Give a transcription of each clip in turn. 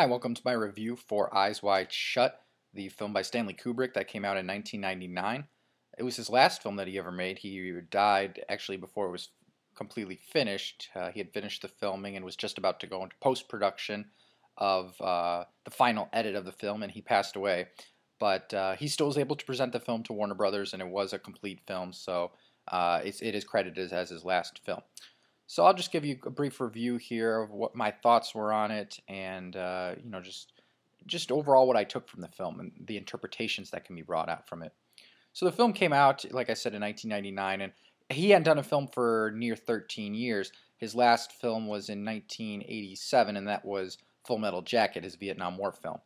Hi, welcome to my review for Eyes Wide Shut, the film by Stanley Kubrick that came out in 1999. It was his last film that he ever made. He died actually before it was completely finished. He had finished the filming and was just about to go into post-production of the final edit of the film, and he passed away. But he still was able to present the film to Warner Brothers, and it was a complete film, so it is credited as his last film. So I'll just give you a brief review here of what my thoughts were on it, and just overall what I took from the film and the interpretations that can be brought out from it. So the film came out, like I said, in 1999, and he hadn't done a film for near 13 years. His last film was in 1987, and that was Full Metal Jacket, his Vietnam War film.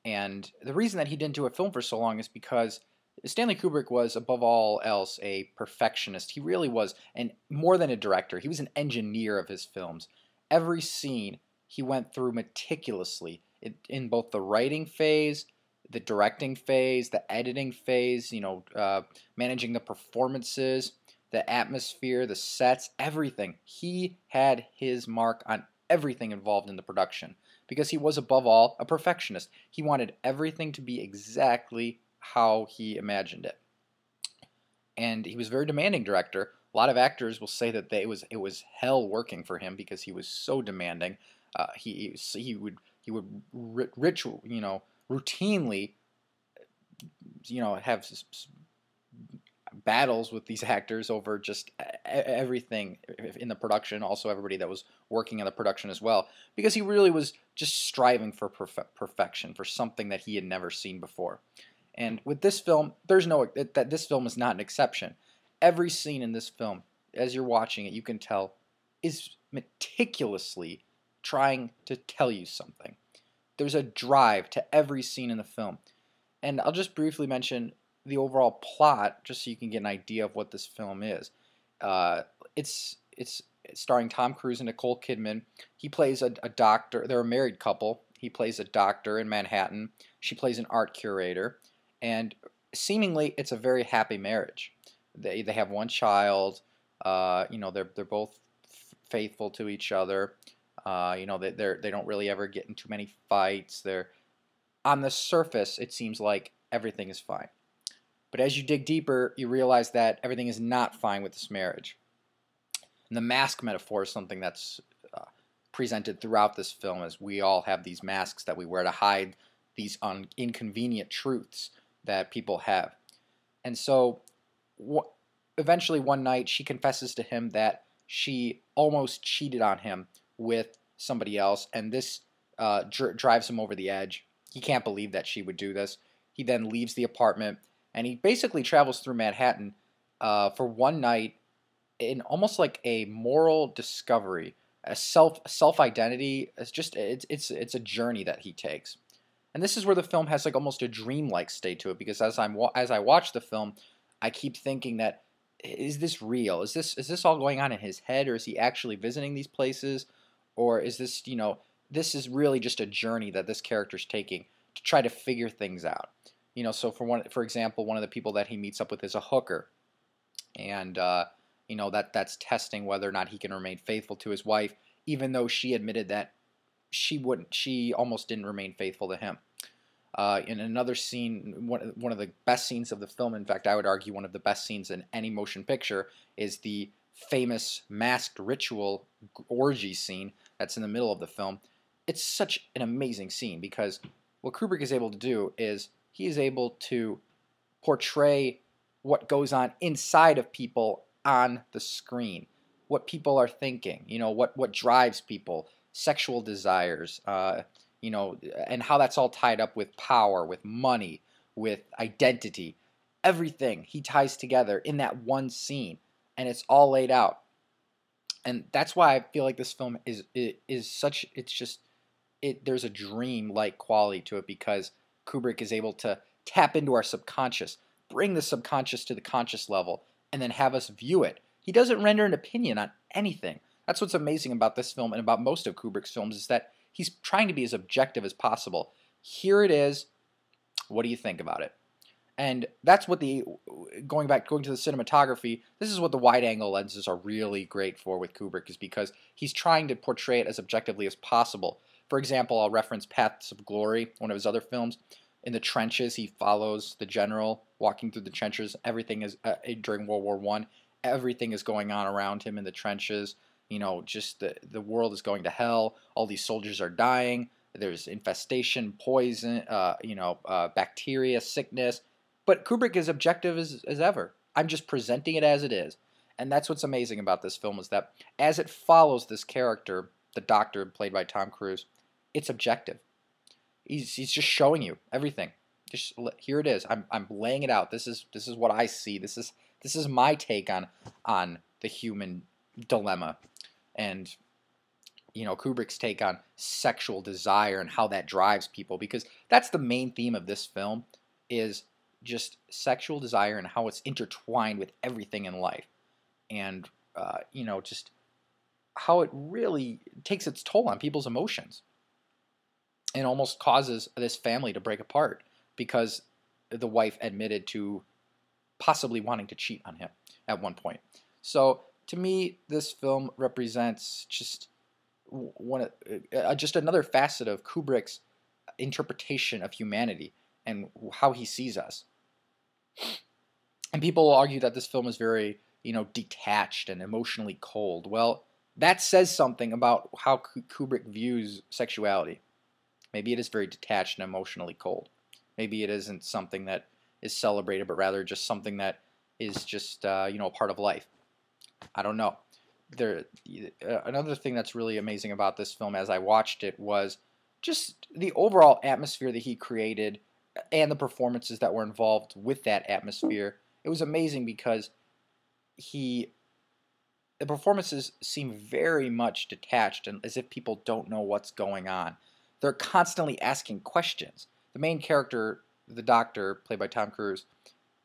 And the reason that he didn't do a film for so long is because Stanley Kubrick was, above all else, a perfectionist. He really was, and more than a director, he was an engineer of his films. Every scene he went through meticulously in both the writing phase, the directing phase, the editing phase, managing the performances, the atmosphere, the sets, everything. He had his mark on everything involved in the production because he was, above all, a perfectionist. He wanted everything to be exactly how he imagined it. And he was a very demanding director. A lot of actors will say that it was hell working for him because he was so demanding. He would routinely have battles with these actors over just everything in the production, also everybody that was working on the production as well, because he really was just striving for perfection, for something that he had never seen before. And with this film, this film is not an exception. Every scene in this film, as you're watching it, you can tell is meticulously trying to tell you something. There's a drive to every scene in the film. And I'll just briefly mention the overall plot, just so you can get an idea of what this film is. It's starring Tom Cruise and Nicole Kidman. He plays a doctor. They're a married couple. He plays a doctor in Manhattan. She plays an art curator. And seemingly, it's a very happy marriage. They have one child. They're both faithful to each other. They don't really ever get into many fights. They're on the surface, it seems like everything is fine. But as you dig deeper, you realize that everything is not fine with this marriage. And the mask metaphor is something that's presented throughout this film, as we all have these masks that we wear to hide these inconvenient truths that people have. And so eventually one night she confesses to him that she almost cheated on him with somebody else, and this drives him over the edge. He can't believe that she would do this. He then leaves the apartment, and he basically travels through Manhattan for one night in almost like a moral discovery, a self-identity. It's a journey that he takes. And this is where the film has like almost a dreamlike state to it, because as I watch the film, I keep thinking that, is this real? Is this all going on in his head, or is he actually visiting these places, or is this this is really just a journey that this character's taking to try to figure things out? So for example, one of the people that he meets up with is a hooker, and that's testing whether or not he can remain faithful to his wife, even though she admitted that she wouldn't. She almost didn't remain faithful to him. In another scene, one of the best scenes of the film, in fact, I would argue one of the best scenes in any motion picture, is the famous masked ritual orgy scene that's in the middle of the film. It's such an amazing scene because what Kubrick is able to do is he is able to portray what goes on inside of people on the screen, what people are thinking, what drives people, sexual desires, and how that's all tied up with power, with money, with identity. Everything he ties together in that one scene, and it's all laid out. And that's why I feel like this film there's a dream-like quality to it, because Kubrick is able to tap into our subconscious, bring the subconscious to the conscious level, and then have us view it. He doesn't render an opinion on anything. That's what's amazing about this film and about most of Kubrick's films, is that he's trying to be as objective as possible. Here it is. What do you think about it? And that's what going to the cinematography, this is what the wide-angle lenses are really great for with Kubrick, is because he's trying to portray it as objectively as possible. For example, I'll reference Paths of Glory, one of his other films. In the trenches, he follows the general walking through the trenches. Everything is during World War I. Everything is going on around him in the trenches. You know, just the world is going to hell. All these soldiers are dying. There's infestation, poison, bacteria, sickness. But Kubrick is objective as ever. I'm just presenting it as it is. And that's what's amazing about this film, is that as it follows this character, the doctor played by Tom Cruise, it's objective. He's just showing you everything. Just here it is. I'm laying it out. This is what I see. This is my take on the human dilemma, and Kubrick's take on sexual desire and how that drives people, because that's the main theme of this film, is just sexual desire and how it's intertwined with everything in life, and just how it really takes its toll on people's emotions and almost causes this family to break apart because the wife admitted to possibly wanting to cheat on him at one point. So to me, this film represents just just another facet of Kubrick's interpretation of humanity and how he sees us. And people will argue that this film is very, detached and emotionally cold. Well, that says something about how Kubrick views sexuality. Maybe it is very detached and emotionally cold. Maybe it isn't something that is celebrated, but rather just something that is just, part of life. I don't know. Another thing that's really amazing about this film as I watched it was just the overall atmosphere that he created and the performances that were involved with that atmosphere. It was amazing because the performances seem very much detached and as if people don't know what's going on. They're constantly asking questions. The main character, the doctor, played by Tom Cruise,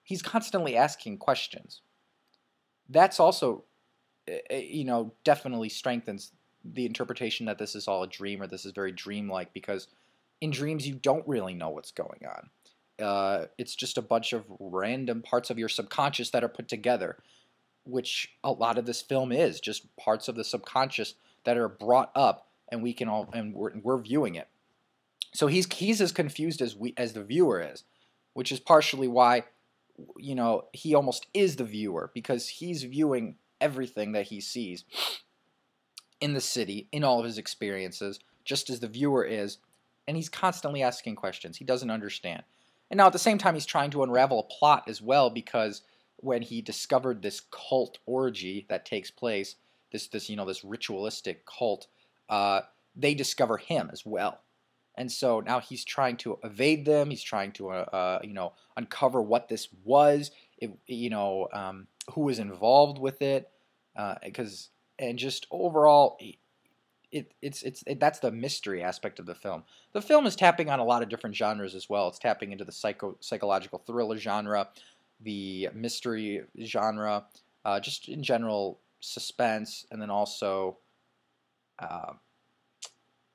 he's constantly asking questions. That's also, definitely strengthens the interpretation that this is all a dream, or this is very dreamlike, because in dreams you don't really know what's going on. It's just a bunch of random parts of your subconscious that are put together, which a lot of this film is just parts of the subconscious that are brought up, and we're viewing it. So he's as confused as the viewer is, which is partially why he almost is the viewer, because he's viewing everything that he sees in the city, in all of his experiences, just as the viewer is, and he's constantly asking questions. He doesn't understand. And now at the same time, he's trying to unravel a plot as well, because when he discovered this cult orgy that takes place, this ritualistic cult, they discover him as well. And so now he's trying to evade them. He's trying to, uncover what this was, who was involved with it, and just overall, that's the mystery aspect of the film. The film is tapping on a lot of different genres as well. It's tapping into the psychological thriller genre, the mystery genre, just in general suspense, and then also,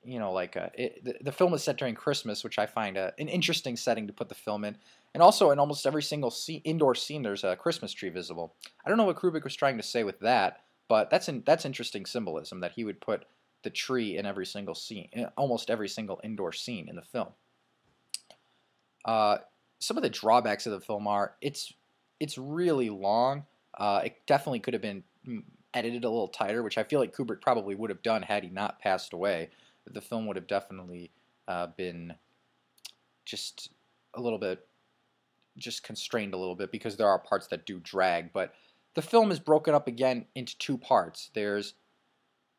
the film is set during Christmas, which I find an interesting setting to put the film in. And also, in almost every single indoor scene, there's a Christmas tree visible. I don't know what Kubrick was trying to say with that, but that's interesting symbolism, that he would put the tree in every single scene, in almost every single indoor scene in the film. Some of the drawbacks of the film are it's really long. It definitely could have been edited a little tighter, which I feel like Kubrick probably would have done had he not passed away. The film would have definitely been just a little bit, just constrained a little bit, because there are parts that do drag. But the film is broken up again into two parts. There's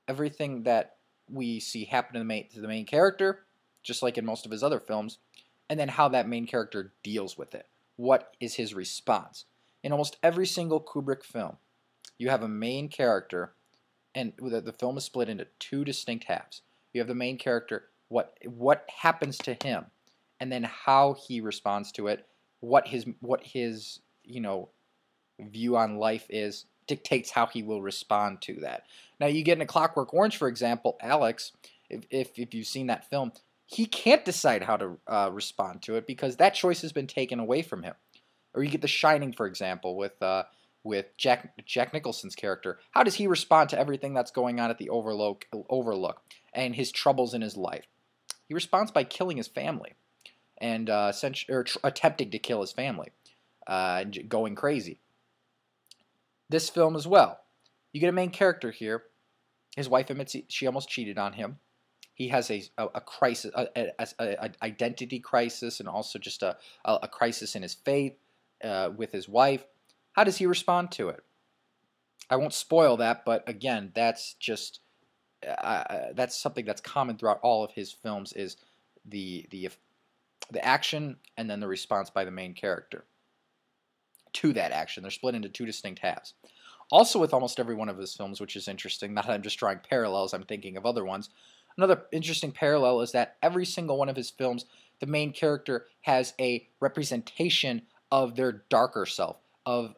everything that we see happen to the main character, just like in most of his other films, and then how that main character deals with it. What is his response? In almost every single Kubrick film, you have a main character, and the film is split into two distinct halves. You have the main character, what happens to him, and then how he responds to it, what his view on life is, dictates how he will respond to that. Now you get in A Clockwork Orange, for example, Alex, if you've seen that film, he can't decide how to respond to it, because that choice has been taken away from him. Or you get The Shining, for example, with Jack Nicholson's character. How does he respond to everything that's going on at the Overlook and his troubles in his life? He responds by killing his family and attempting to kill his family, going crazy. This film as well. You get a main character here. His wife admits she almost cheated on him. He has a crisis, a identity crisis, and also just a crisis in his faith with his wife. How does he respond to it? I won't spoil that, but again, that's just that's something that's common throughout all of his films, is the action and then the response by the main character to that action. They're split into two distinct halves. Also with almost every one of his films, which is interesting, not that I'm just drawing parallels, I'm thinking of other ones. Another interesting parallel is that every single one of his films, the main character has a representation of their darker self, of,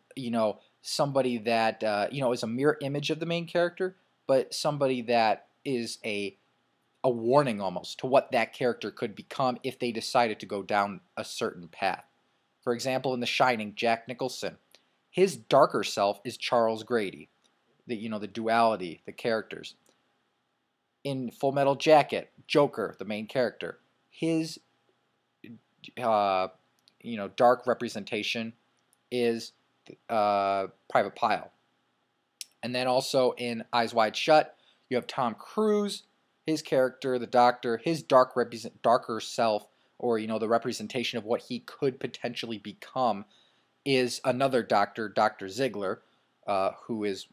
somebody that, is a mirror image of the main character, but somebody that is a warning almost to what that character could become if they decided to go down a certain path. For example, in The Shining, Jack Nicholson, his darker self is Charles Grady, the duality, the characters. In Full Metal Jacket, Joker, the main character, his dark representation is Private Pile. And then also in Eyes Wide Shut, you have Tom Cruise, his character, the Doctor, his darker self, or the representation of what he could potentially become, is another doctor, Dr. Ziegler, who is,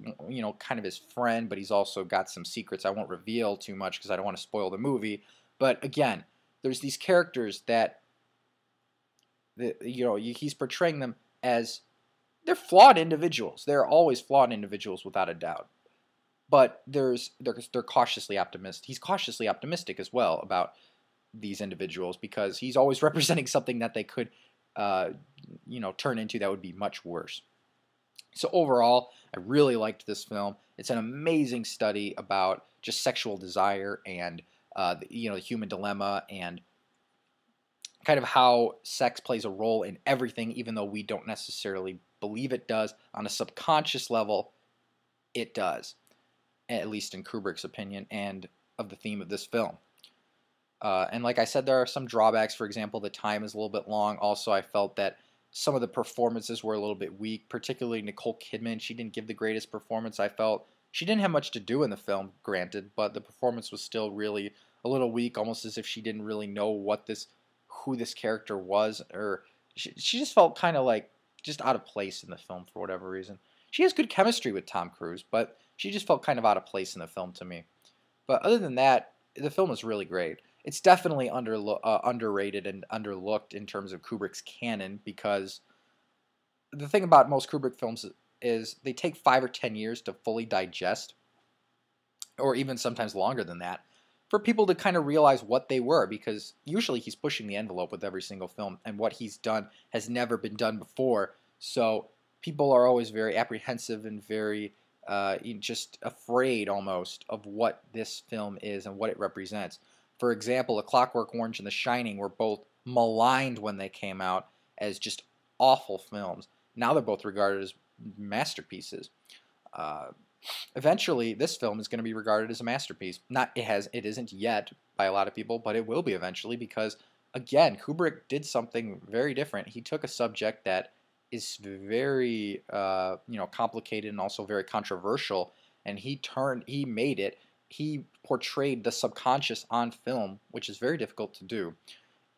kind of his friend, but he's also got some secrets I won't reveal too much because I don't want to spoil the movie. But again, there's these characters that, he's portraying them as, they're flawed individuals. They're always flawed individuals without a doubt. But they're cautiously optimistic. He's cautiously optimistic as well about these individuals because he's always representing something that they could turn into that would be much worse. So overall, I really liked this film. It's an amazing study about just sexual desire and the human dilemma, and kind of how sex plays a role in everything, even though we don't necessarily believe it does. On a subconscious level, it does, at least in Kubrick's opinion, and of the theme of this film. And like I said, there are some drawbacks. For example, the time is a little bit long. Also, I felt that some of the performances were a little bit weak, particularly Nicole Kidman. She didn't give the greatest performance. I felt she didn't have much to do in the film, granted, but the performance was still really a little weak, almost as if she didn't really know who this character was, or she just felt kind of like just out of place in the film for whatever reason. She has good chemistry with Tom Cruise, but she just felt kind of out of place in the film to me. But other than that, the film is really great. It's definitely underrated and underlooked in terms of Kubrick's canon, because the thing about most Kubrick films is they take 5 or 10 years to fully digest, or even sometimes longer than that, for people to kind of realize what they were, because usually he's pushing the envelope with every single film, and what he's done has never been done before. So people are always very apprehensive and very just afraid almost of what this film is and what it represents. For example, A Clockwork Orange and The Shining were both maligned when they came out as just awful films. Now they're both regarded as masterpieces. Eventually, this film is going to be regarded as a masterpiece. It isn't yet by a lot of people, but it will be eventually, because, again, Kubrick did something very different. He took a subject that is very, complicated and also very controversial, and he portrayed the subconscious on film, which is very difficult to do.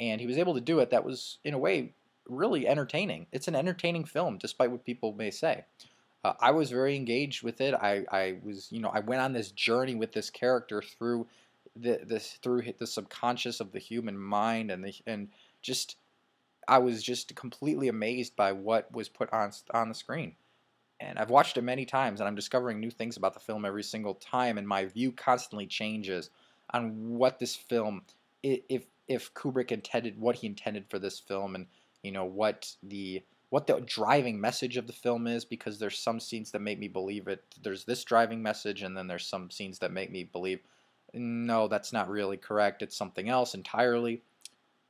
And he was able to do it. That was, in a way, really entertaining. It's an entertaining film, despite what people may say. I was very engaged with it. I went on this journey with this character through the subconscious of the human mind, I was just completely amazed by what was put on the screen. And I've watched it many times, and I'm discovering new things about the film every single time, and my view constantly changes on what this film, if Kubrick intended, what he intended for this film, and what the driving message of the film is, because there's some scenes that make me believe it. There's this driving message, and then there's some scenes that make me believe, no, that's not really correct. It's something else entirely.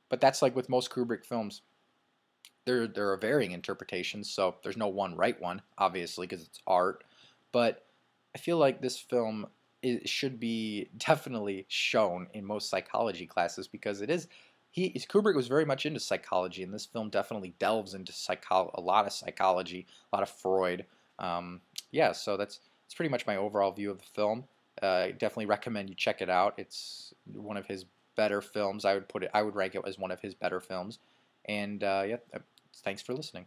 But that's like with most Kubrick films. There are varying interpretations, so there's no one right one, obviously, because it's art. But I feel like this film it should be definitely shown in most psychology classes because it is. Kubrick was very much into psychology, and this film definitely delves into a lot of psychology, a lot of Freud. Yeah, so that's pretty much my overall view of the film. I definitely recommend you check it out. It's one of his better films. I would rank it as one of his better films. And yeah, thanks for listening.